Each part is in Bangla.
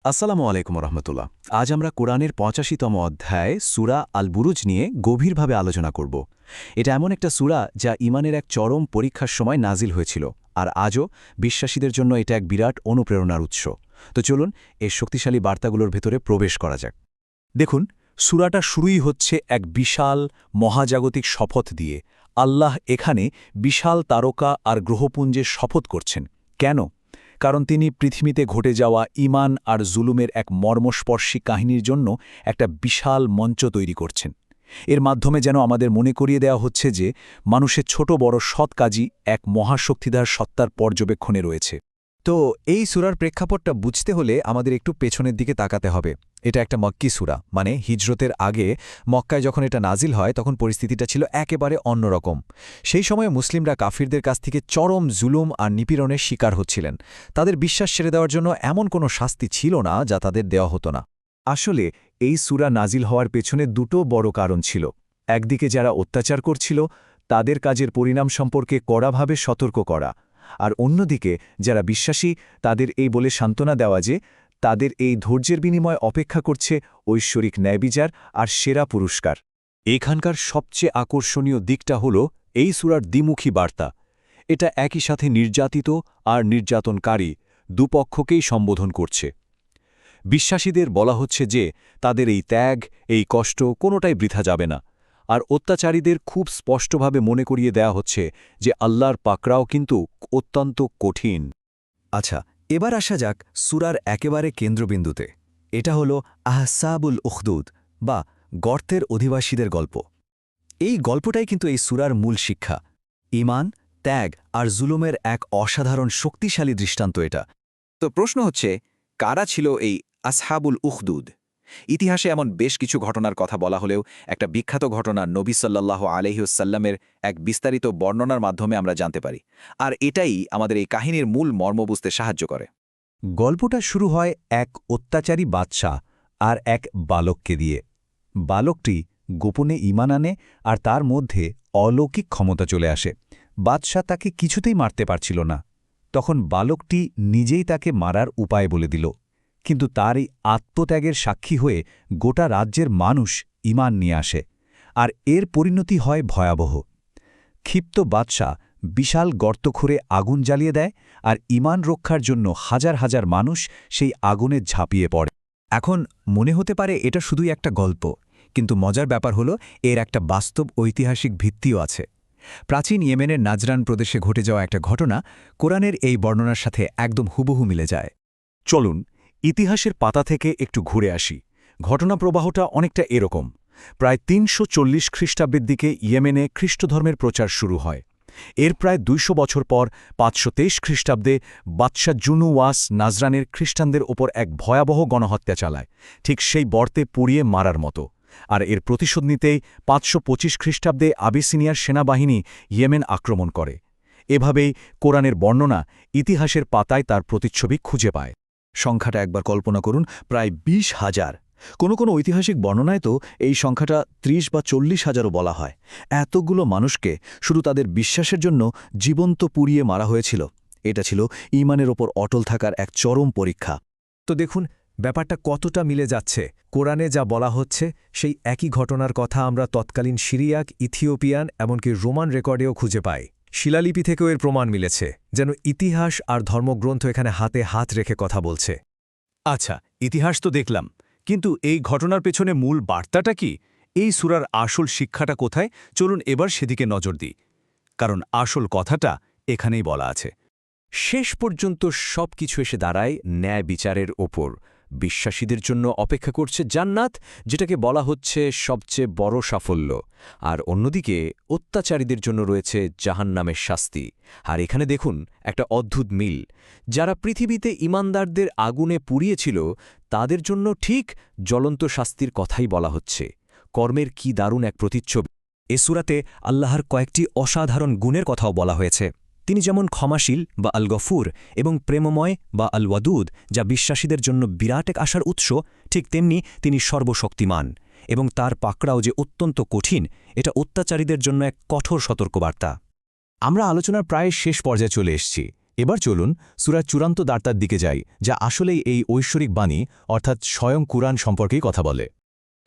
আসসালামু আলাইকুম রহমতুল্লাহ। আজ আমরা কোরআনের ৮৫তম অধ্যায় সূরা আল বুরুজ নিয়ে গভীরভাবে আলোচনা করব। এটা এমন একটা সূরা যা ঈমানের এক চরম পরীক্ষার সময় নাজিল হয়েছিল, আর আজও বিশ্বাসীদের জন্য এটা এক বিরাট অনুপ্রেরণার উৎস। তো চলুন এর শক্তিশালী বার্তাগুলোর ভেতরে প্রবেশ করা যাক। দেখুন, সূরাটা শুরুই হচ্ছে এক বিশাল মহাজাগতিক শপথ দিয়ে। আল্লাহ এখানে বিশাল তারকা আর গ্রহপুঞ্জের শপথ করছেন। কেন? কারণ তিনি পৃথিবীতে ঘটে যাওয়া ঈমান আর জুলুমের এক মর্মস্পর্শী কাহিনীর জন্য একটা বিশাল মঞ্চ তৈরি করছেন। এর মাধ্যমে যেন আমাদের মনে করিয়ে দেওয়া হচ্ছে যে মানুষের ছোট বড় সৎ কাজই এক মহাশক্তিধর সত্তার পর্যবেক্ষণে রয়েছে। তো এই সূরার প্রেক্ষাপটটা বুঝতে হলে আমাদের একটু পেছনের দিকে তাকাতে হবে। এটা একটা মক্কি সূরা, মানে হিজরতের আগে মক্কায় যখন এটা নাজিল হয় তখন পরিস্থিতিটা ছিল একেবারে অন্যরকম। সেই সময়ে মুসলিমরা কাফিরদের কাছ থেকে চরম জুলুম আর নিপীড়নের শিকার হচ্ছিলেন। তাদের বিশ্বাস ছেড়ে দেওয়ার জন্য এমন কোনো শাস্তি ছিল না যা তাদের দেওয়া হতো না। আসলে এই সূরা নাজিল হওয়ার পেছনে দুটো বড় কারণ ছিল। একদিকে যারা অত্যাচার করছিল তাদের কাজের পরিণাম সম্পর্কে কড়াভাবে সতর্ক করা, আর অন্যদিকে যারা বিশ্বাসী তাদের এই বলে সান্ত্বনা দেওয়া যে তাদের এই ধৈর্যের বিনিময়ে অপেক্ষা করছে ঐশ্বরিক ন্যায়বিচার আর সেরা পুরস্কার। এখানকার সবচেয়ে আকর্ষণীয় দিকটা হল এই সূরার দ্বিমুখী বার্তা। এটা একই সাথে নির্যাতিত আর নির্যাতনকারী দুপক্ষকেই সম্বোধন করছে। বিশ্বাসীদের বলা হচ্ছে যে তাদের এই ত্যাগ, এই কষ্ট কোনোটাই বৃথা যাবে না, আর অত্যাচারীদের খুব স্পষ্টভাবে মনে করিয়ে দেয়া হচ্ছে যে আল্লাহর পাকড়াও কিন্তু অত্যন্ত কঠিন। আচ্ছা, এবার আসা যাক সূরার একেবারে কেন্দ্রবিন্দুতে। এটা হলো আহসাবুল উখদুদ বা গর্তের অধিবাসীদের গল্প। এই গল্পটাই কিন্তু এই সূরার মূল শিক্ষা। ঈমান, ত্যাগ আর জুলুমের এক অসাধারণ শক্তিশালী দৃষ্টান্ত এটা। তো প্রশ্ন হচ্ছে, কারা ছিল এই আসহাবুল উখদুদ? ইতিহাসে এমন বেশ কিছু ঘটনার কথা বলা হলেও একটা বিখ্যাত ঘটনা নবী সাল্লাল্লাহু আলাইহিওয়াসাল্লামের এক বিস্তারিত বর্ণনার মাধ্যমে আমরা জানতে পারি, আর এটাই আমাদের এই কাহিনীর মূল মর্ম বুঝতে সাহায্য করে। গল্পটা শুরু হয় এক অত্যাচারী বাদশাহ আর এক বালককে দিয়ে। বালকটি গোপনে ঈমান আনে আর তার মধ্যে অলৌকিক ক্ষমতা চলে আসে। বাদশাহ তাকে কিছুতেই মারতে পারছিল না। তখন বালকটি নিজেই তাকে মারার উপায় বলে দিল। কিন্তু তার এই আত্মত্যাগের সাক্ষী হয়ে গোটা রাজ্যের মানুষ ঈমান নিয়ে আসে, আর এর পরিণতি হয় ভয়াবহ। ক্ষিপ্ত বাদশাহ বিশাল গর্ত খুঁড়ে আগুন জ্বালিয়ে দেয়, আর ঈমান রক্ষার জন্য হাজার হাজার মানুষ সেই আগুনে ঝাঁপিয়ে পড়ে। এখন মনে হতে পারে এটা শুধুই একটা গল্প, কিন্তু মজার ব্যাপার হলো এর একটা বাস্তব ঐতিহাসিক ভিত্তিও আছে। প্রাচীন ইয়েমেনের নাজরান প্রদেশে ঘটে যাওয়া একটা ঘটনা কোরআনের এই বর্ণনার সাথে একদম হুবহু মিলে যায়। চলুন ইতিহাসের পাতা থেকে একটু ঘুরে আসি। ঘটনা প্রবাহটা অনেকটা এরকম। প্রায় ৩৪০ খ্রিস্টাব্দের দিকে ইয়েমেনে খ্রিস্টধর্মের প্রচার শুরু হয়। এর প্রায় ২০০ বছর পর ৫২৩ খ্রিস্টাব্দে বাদশাহ জুনুওয়াস নাজরানের খ্রিস্টানদের ওপর এক ভয়াবহ গণহত্যা চালায়, ঠিক সেই বর্তে পুড়িয়ে মারার মতো। আর এর প্রতিশোধ নিতেই ৫২৫ খ্রিস্টাব্দে আবিসিনিয়ার সেনাবাহিনী ইয়েমেন আক্রমণ করে। এভাবেই কোরআনের বর্ণনা ইতিহাসের পাতায় তার প্রতিচ্ছবি খুঁজে পায়। সংখ্যাটা একবার কল্পনা করুন, প্রায় ২০,০০০। কোনো ঐতিহাসিক বর্ণনায় তো এই সংখ্যাটা ৩০ বা ৪০,০০০ও বলা হয়। এতগুলো মানুষকে শুধু তাদের বিশ্বাসের জন্য জীবন্ত পুড়িয়ে মারা হয়েছিল। এটা ছিল ঈমানের ওপর অটল থাকার এক চরম পরীক্ষা। তো দেখুন ব্যাপারটা কতটা মিলে যাচ্ছে। কোরআনে যা বলা হচ্ছে সেই একই ঘটনার কথা আমরা তৎকালীন সিরিয়াক, ইথিওপিয়ান এমনকি রোমান রেকর্ডেও খুঁজে পাই। শিলালিপি থেকেও এর প্রমাণ মিলেছে, যেন ইতিহাস আর ধর্মগ্রন্থ এখানে হাতে হাত রেখে কথা বলছে। আচ্ছা, ইতিহাস তো দেখলাম, কিন্তু এই ঘটনার পেছনে মূল বার্তাটা কি? এই সূরার আসল শিক্ষাটা কোথায়? চলুন এবার সেদিকে নজর দিই, কারণ আসল কথাটা এখানেই বলা আছে। শেষ পর্যন্ত সব কিছু এসে দাঁড়ায় ন্যায় বিচারের ওপর। বিশ্বাসীদের জন্য অপেক্ষা করছে জান্নাত, যেটাকে বলা হচ্ছে সবচেয়ে বড় সাফল্য, আর অন্যদিকে অত্যাচারীদের জন্য রয়েছে জাহান্নামের শাস্তি। আর এখানে দেখুন একটা অদ্ভুত মিল। যারা পৃথিবীতে ঈমানদারদের আগুনে পুড়িয়েছিল তাদের জন্য ঠিক জ্বলন্ত শাস্তির কথাই বলা হচ্ছে। কর্মের কি দারুণ এক প্রতিচ্ছবি। এ সূরাতে আল্লাহর কয়েকটি অসাধারণ গুণের কথাও বলা হয়েছে। তিনি যেমন ক্ষমাশীল বা আল গফুর এবং প্রেমময় বা আল ওয়াদুদ, যা বিশ্বাসীদের জন্য বিরাট এক আশার উৎস, ঠিক তেমনি তিনি সর্বশক্তিমান, এবং তার পাকড়াও যে অত্যন্ত কঠিন, এটা অত্যাচারীদের জন্য এক কঠোর সতর্কবার্তা। আমরা আলোচনার প্রায় শেষ পর্যায়ে চলে এসেছি। এবার চলুন সূরার চূড়ান্ত বার্তার দিকে যাই, যা আসলেই এই ঐশ্বরিক বাণী অর্থাৎ স্বয়ং কুরআন সম্পর্কেই কথা বলে।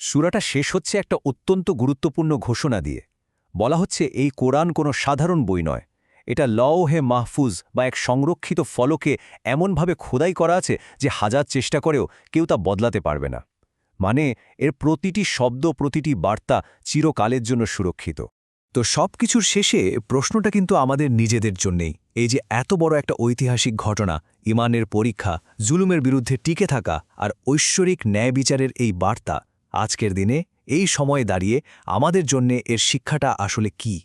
সূরাটা শেষ হচ্ছে একটা অত্যন্ত গুরুত্বপূর্ণ ঘোষণা দিয়ে। বলা হচ্ছে এই কোরআন কোনো সাধারণ বই নয়, এটা লওহে মাহফুজ বা এক সংরক্ষিত ফলকে এমনভাবে খোদাই করা আছে যে হাজার চেষ্টা করেও কেউ তা বদলাতে পারবে না। মানে এর প্রতিটি শব্দ, প্রতিটি বার্তা চিরকালের জন্য সুরক্ষিত। তো সব কিছুর শেষে প্রশ্নটা কিন্তু আমাদের নিজেদের জন্যেই। এই যে এত বড় একটা ঐতিহাসিক ঘটনা, ইমানের পরীক্ষা, জুলুমের বিরুদ্ধে টিকে থাকা আর ঐশ্বরিক ন্যায় বিচারের এই বার্তা, আজকের দিনে এই সময়ে দাঁড়িয়ে আমাদের জন্যে এর শিক্ষাটা আসলে কী?